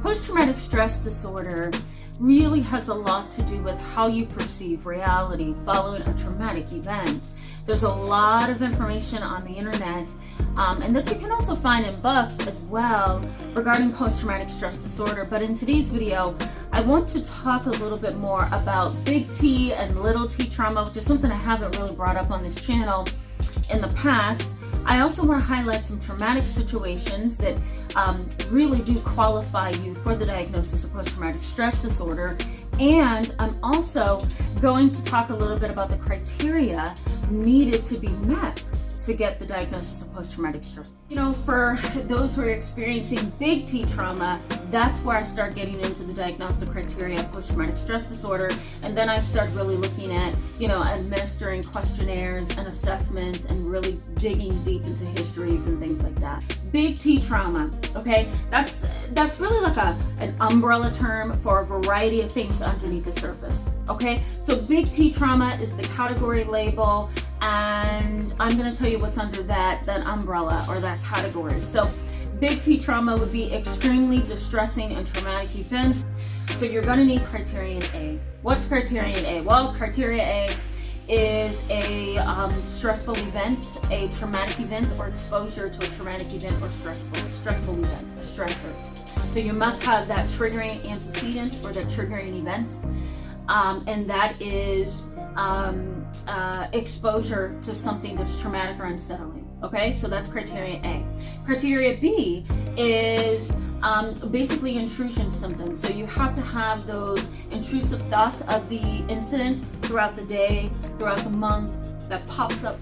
Post-traumatic stress disorder really has a lot to do with how you perceive reality following a traumatic event. There's a lot of information on the internet and that you can also find in books as well regarding post-traumatic stress disorder. But in today's video, I want to talk a little bit more about big T and little t trauma, which is something I haven't really brought up on this channel in the past. I also want to highlight some traumatic situations that really do qualify you for the diagnosis of post-traumatic stress disorder. And I'm also going to talk a little bit about the criteria needed to be met to get the diagnosis of post-traumatic stress. You know, for those who are experiencing big T trauma, that's where I start getting into the diagnostic criteria of post-traumatic stress disorder. And then I start really looking at, administering questionnaires and assessments and really digging deep into histories and things like that. Big T trauma, okay? That's really like an umbrella term for a variety of things underneath the surface, okay? So big T trauma is the category label, and I'm going to tell you what's under that umbrella or that category. So big T trauma would be extremely distressing and traumatic events. So you're going to need criterion A. What's criterion A? Well, criteria A is a stressful event, a traumatic event, or exposure to a traumatic event or stressful event, a stressor. So you must have that triggering antecedent or that triggering event, and that is exposure to something that's traumatic or unsettling. Okay, so that's criteria A. Criteria B is basically intrusion symptoms. So you have to have those intrusive thoughts of the incident throughout the day, throughout the month, that pops up